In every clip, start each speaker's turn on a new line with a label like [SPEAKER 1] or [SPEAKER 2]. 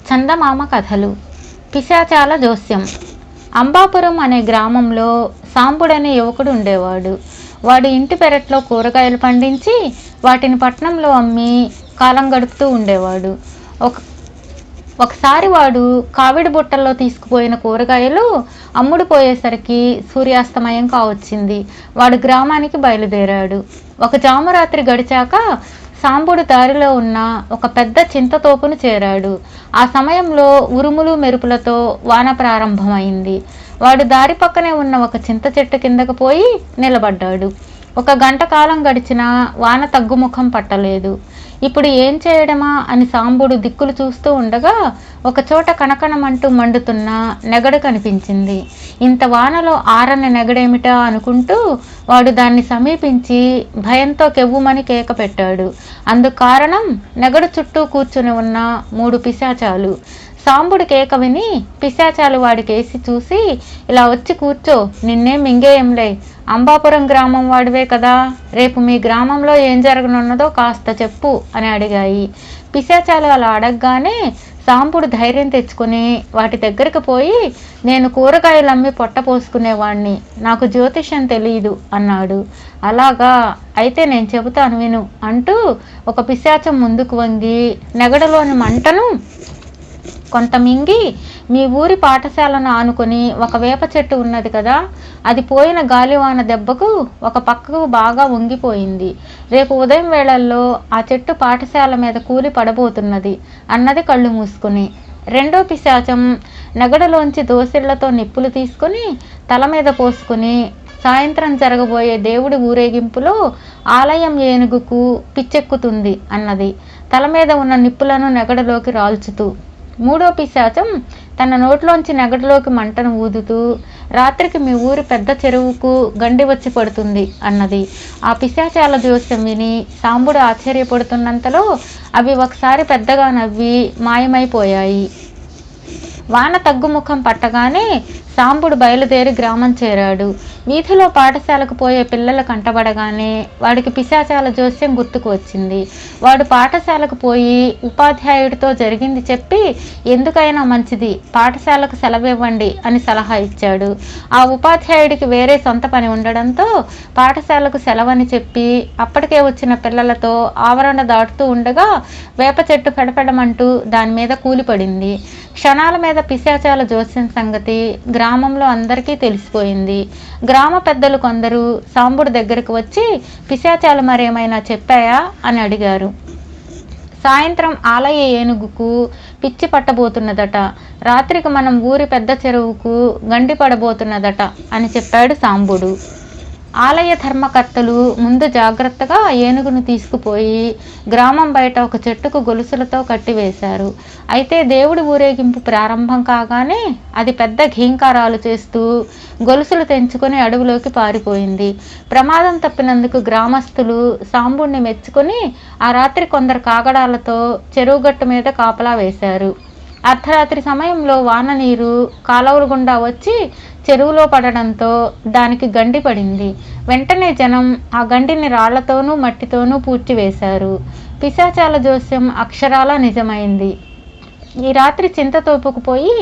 [SPEAKER 1] చందమామ కథలు. పిశాచాల జోస్యం. అంబాపురం అనే గ్రామంలో సాంబుడనే యువకుడు ఉండేవాడు. వాడు ఇంటి పెరట్లో కూరగాయలు పండించి వాటిని పట్నంలో అమ్మి కాలం గడుపుతూ ఉండేవాడు. ఒకసారి వాడు కావిడి బుట్టల్లో తీసుకుపోయిన కూరగాయలు అమ్ముడు పోయేసరికి సూర్యాస్తమయం కావచ్చింది. వాడు గ్రామానికి బయలుదేరాడు. ఒక జామురాత్రి గడిచాక సాంబుడు దారిలో ఉన్న ఒక పెద్ద చింతతోపును చేరాడు. ఆ సమయంలో ఉరుములు మెరుపులతో వాన ప్రారంభమైంది. వాడు దారి పక్కనే ఉన్న ఒక చింత చెట్టు కిందకు పోయి నిలబడ్డాడు. ఒక గంట కాలం గడిచినా వాన తగ్గుముఖం పట్టలేదు. ఇప్పుడు ఏం చేయడమా అని సాంబుడు దిక్కులు చూస్తూ ఉండగా ఒకచోట కణకణమంటూ మండుతున్న నెగడు కనిపించింది. ఇంత వానలో ఆరని నెగడేమిటా అనుకుంటూ వాడు దాన్ని సమీపించి భయంతో కెవ్వుమని కేక పెట్టాడు. అందుకు కారణం నెగడు చుట్టూ కూర్చుని ఉన్న 3 పిశాచాలు. సాంబుడి కేక విని పిశాచాలు వాడికేసి చూసి, ఇలా వచ్చి కూర్చో, నిన్నేం మింగేయంలే, అంబాపురం గ్రామం వాడివే కదా, రేపు మీ గ్రామంలో ఏం జరగనున్నదో కాస్త చెప్పు అని అడిగాయి. పిశాచాలు అలా అడగగానే సాంబుడు ధైర్యం తెచ్చుకుని వాటి దగ్గరకు పోయి, నేను కూరగాయలు అమ్మి పొట్ట పోసుకునేవాణ్ణి, నాకు జ్యోతిష్యం తెలియదు అన్నాడు. అలాగా, అయితే నేను చెబుతాను విను అంటూ ఒక పిశాచం ముందుకు వంగి నెగడలోని మంటను కొంత మింగి, మీ ఊరి పాఠశాలను ఆనుకొని ఒక వేప చెట్టు ఉన్నది కదా, అది పోయిన గాలివాన దెబ్బకు ఒక పక్కకు బాగా వంగిపోయింది. రేపు ఉదయం వేళల్లో ఆ చెట్టు పాఠశాల మీద కూలి పడబోతున్నది అన్నది కళ్ళు మూసుకుని. రెండో పిశాచం నెగడలోంచి దోసిళ్లతో నిప్పులు తీసుకుని తల మీద పోసుకుని సాయంత్రం జరగబోయే దేవుడి ఊరేగింపులో ఆలయం ఏనుగుకు పిచ్చెక్కుతుంది అన్నది, తల మీద ఉన్న నిప్పులను నెగడలోకి రాల్చుతూ. మూడో పిశాచం తన నోట్లోంచి నెగడలోకి మంటను ఊదుతూ, రాత్రికి మీ ఊరి పెద్ద చెరువుకు గండి వచ్చి పడుతుంది అన్నది. ఆ పిశాచాల జోస్యం విని సాంబుడు ఆశ్చర్యపడుతున్నంతలో అవి ఒకసారి పెద్దగా నవ్వి మాయమైపోయాయి. వాన తగ్గుముఖం పట్టగానే సాంబుడు బయలుదేరి గ్రామం చేరాడు. వీధిలో పాఠశాలకు పోయే పిల్లల కంటబడగానే వాడికి పిశాచాల జోస్యం గుర్తుకు వచ్చింది. వాడు పాఠశాలకు పోయి ఉపాధ్యాయుడితో జరిగింది చెప్పి, ఎందుకైనా మంచిది పాఠశాలకు సెలవివ్వండి అని సలహా ఇచ్చాడు. ఆ ఉపాధ్యాయుడికి వేరే సొంత పని ఉండడంతో పాఠశాలకు సెలవని చెప్పి అప్పటికే వచ్చిన పిల్లలతో ఆవరణ దాటుతూ ఉండగా వేప చెట్టు పెడపెడమంటూ దాని మీద కూలిపడింది. క్షణాల మీద పిశాచాల జోస్యం సంగతి గ్రామంలో అందరికీ తెలిసిపోయింది. గ్రామ పెద్దలు కొందరు సాంబుడి దగ్గరకు వచ్చి, పిశాచాలు మరేమైనా చెప్పాయా అని అడిగారు. సాయంత్రం ఆలయ ఏనుగుకు పిచ్చి పట్టబోతున్నదట, రాత్రికి మనం ఊరి పెద్ద చెరువుకు గండి పడబోతున్నదట అని చెప్పాడు సాంబుడు. ఆలయ ధర్మకర్తలు ముందు జాగ్రత్తగా ఏనుగును తీసుకుపోయి గ్రామం బయట ఒక చెట్టుకు గొలుసులతో కట్టివేశారు. అయితే దేవుడి ఊరేగింపు ప్రారంభం కాగానే అది పెద్ద ఘీంకారాలు చేస్తూ గొలుసులు తెంచుకొని అడవిలోకి పారిపోయింది. ప్రమాదం తప్పినందుకు గ్రామస్తులు సాంబుడిని మెచ్చుకొని ఆ రాత్రి కొందరు కాగడాలతో చెరువుగట్టు మీద కాపలా వేశారు. అర్ధరాత్రి సమయంలో వాన నీరు కాలువల గుండా వచ్చి చెరువులో పడడంతో దానికి గండి పడింది. వెంటనే జనం ఆ గండిని రాళ్లతోనూ మట్టితోనూ పూడ్చివేశారు. పిశాచాల జోస్యం అక్షరాలా నిజమైంది. ఈ రాత్రి చింతతోపుకు పోయి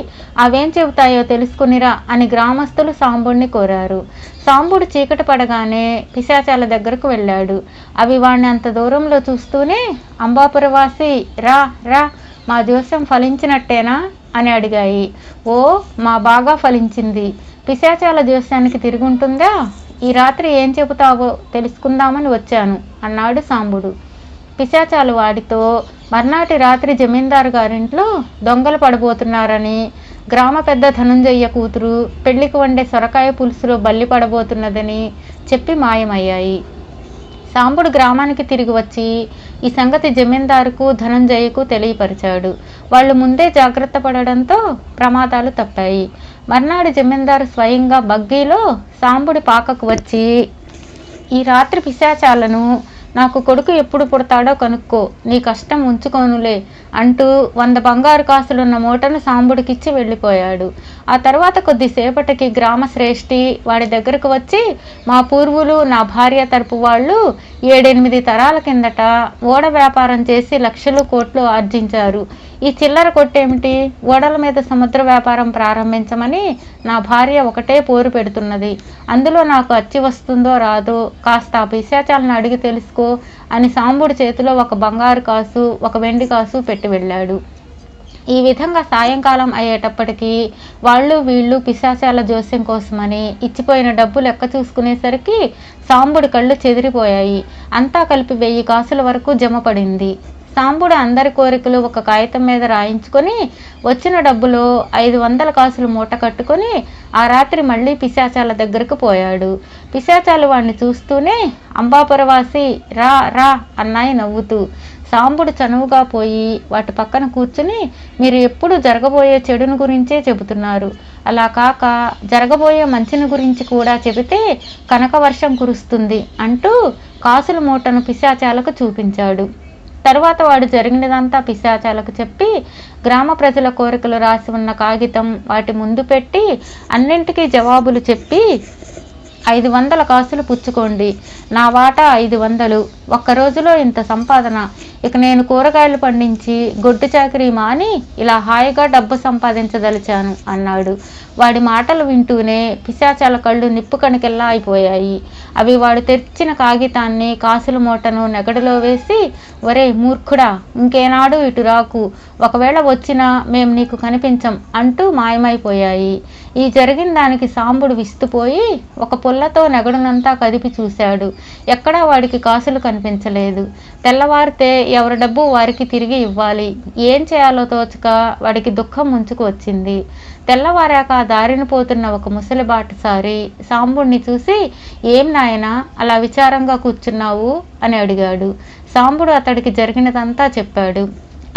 [SPEAKER 1] అవేం చెబుతాయో తెలుసుకునిరా అని గ్రామస్తులు సాంబుడిని కోరారు. సాంబుడు చీకటి పడగానే పిశాచాల దగ్గరకు వెళ్ళాడు. అవి వాడిని అంత దూరంలో చూస్తూనే, అంబాపురవాసి రా రా, మా జోస్యం ఫలించినట్టేనా అని అడిగాయి. ఓ, మా బాగా ఫలించింది, పిశాచాల జోస్యానికి తిరుగుంటుందా, ఈ రాత్రి ఏం చెబుతావో తెలుసుకుందామని వచ్చాను అన్నాడు సాంబుడు. పిశాచాలు వాడితో, మర్నాటి రాత్రి జమీందారు గారింట్లో దొంగలు పడబోతున్నారని, గ్రామ పెద్ద ధనుంజయ్య కూతురు పెళ్లికి వండే సొరకాయ పులుసులో బల్లి పడబోతున్నదని చెప్పి మాయమయ్యాయి. సాంబుడు గ్రామానికి తిరిగి వచ్చి ఈ సంగతి జమీందారుకు ధనుంజయ్యకు తెలియపరిచాడు. వాళ్ళు ముందే జాగ్రత్త పడడంతో ప్రమాదాలు తప్పాయి. మర్నాడు జమీందారు స్వయంగా బగ్గీలో సాంబుడి పాకకు వచ్చి, ఈ రాత్రి పిశాచాలను నాకు కొడుకు ఎప్పుడు పుడతాడో కనుక్కో, నీ కష్టం ఉంచుకోనులే అంటూ 100 బంగారు కాసులున్న మూటను సాంబుడికిచ్చి వెళ్ళిపోయాడు. ఆ తర్వాత కొద్దిసేపటికి గ్రామ శ్రేష్ఠి వాడి దగ్గరకు వచ్చి, మా పూర్వులు నా భార్య తరపు వాళ్ళు 7-8 తరాల కిందట ఓడ వ్యాపారం చేసి లక్షలు కోట్లు ఆర్జించారు. ఈ చిల్లర కొట్టేమిటి? ఓడల మీద సముద్ర వ్యాపారం ప్రారంభించమని నా భార్య ఒకటే పోరు పెడుతున్నది. అందులో నాకు అచ్చి వస్తుందో రాదో కాస్త ఆ పిశాచాలను అడిగి తెలుసుకో అని సాంబుడి చేతిలో ఒక బంగారు కాసు, ఒక వెండి కాసు పెట్టి వెళ్ళాడు. ఈ విధంగా సాయంకాలం అయ్యేటప్పటికీ వాళ్ళు వీళ్ళు పిశాచాల జోస్యం కోసమని ఇచ్చిపోయిన డబ్బు లెక్క చూసుకునేసరికి సాంబుడి కళ్ళు చెదిరిపోయాయి. అంతా కలిపి 1000 కాసుల వరకు జమ పడింది. సాంబుడు అందరి కోరికలు ఒక కాగితం మీద రాయించుకొని వచ్చిన డబ్బులో 500 కాసులు మూట కట్టుకొని ఆ రాత్రి మళ్ళీ పిశాచాల దగ్గరకు పోయాడు. పిశాచాలు వాణ్ణి చూస్తూనే అంబాపురవాసి రా రా అన్నాయి నవ్వుతూ. సాంబుడు చనువుగా పోయి వాటి పక్కన కూర్చుని, మీరు ఎప్పుడు జరగబోయే చెడుని గురించే చెబుతున్నారు, అలా కాక జరగబోయే మంచిని గురించి కూడా చెబితే కనక వర్షం కురుస్తుంది అంటూ కాసుల మూటను పిశాచాలకు చూపించాడు. తరువాత వాడు జరిగినదంతా పిశాచాలకు చెప్పి గ్రామ ప్రజల కోరికలు రాసి ఉన్న కాగితం వాటి ముందు పెట్టి అన్నింటికీ జవాబులు చెప్పి 500 కాసులు పుచ్చుకోండి, నా వాటా 500, ఒక్క రోజులో ఇంత సంపాదన, ఇక నేను కూరగాయలు పండించి గొడ్డు చాకరీ మాని ఇలా హాయిగా డబ్బు సంపాదించదలిచాను అన్నాడు. వాడి మాటలు వింటూనే పిశాచాల కళ్ళు నిప్పు కణికెల్లా అయిపోయాయి. అవి వాడు తెచ్చిన కాగితాన్ని కాసుల మూటను నెగడులో వేసి, ఒరే మూర్ఖుడా, ఇంకేనాడు ఇటు రాకు, ఒకవేళ వచ్చినా మేం నీకు కనిపించం అంటూ మాయమైపోయాయి. ఈ జరిగిన దానికి సాంబుడు విస్తుపోయి ఒక పుల్లతో నెగడునంతా కదిపి చూశాడు. ఎక్కడా వాడికి కాసులు కనిపించలేదు. తెల్లవారితే ఎవరి డబ్బు వారికి తిరిగి ఇవ్వాలి. ఏం చేయాలో తోచక వాడికి దుఃఖం ముంచుకు వచ్చింది. తెల్లవారాక దారిన పోతున్న ఒక ముసలి బాటసారి సాంబుడిని చూసి, ఏం నాయనా అలా విచారంగా కూర్చున్నావు అని అడిగాడు. సాంబుడు అతడికి జరిగినదంతా చెప్పాడు.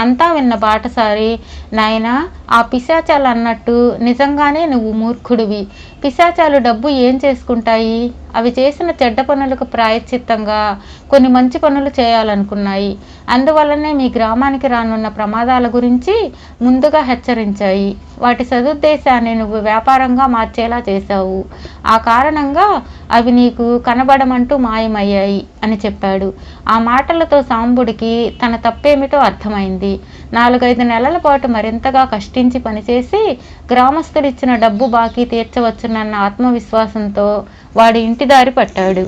[SPEAKER 1] అంతా విన్న బాటసారి, నాయనా, ఆ పిశాచాలు అన్నట్టు నిజంగానే నువ్వు మూర్ఖుడివి. పిశాచాలు డబ్బు ఏం చేసుకుంటాయి? అవి చేసిన చెడ్డ పనులకు ప్రాయశ్చిత్తంగా కొన్ని మంచి పనులు చేయాలనుకున్నాయి. అందువల్లనే మీ గ్రామానికి రానున్న ప్రమాదాల గురించి ముందుగా హెచ్చరించాయి. వాటి సదుద్దేశాన్ని నువ్వు వ్యాపారంగా మార్చేలా చేశావు. ఆ కారణంగా అవి నీకు కనబడమంటూ మాయమయ్యాయి అని చెప్పాడు. ఆ మాటలతో సాంబుడికి తన తప్పేమిటో అర్థమైంది. 4-5 నెలల పాటు మరింతగా కష్టించి పనిచేసి గ్రామస్తులిచ్చిన డబ్బు బాకీ తీర్చవచ్చునన్న ఆత్మవిశ్వాసంతో వాడి ఇంటి దారి పట్టాడు.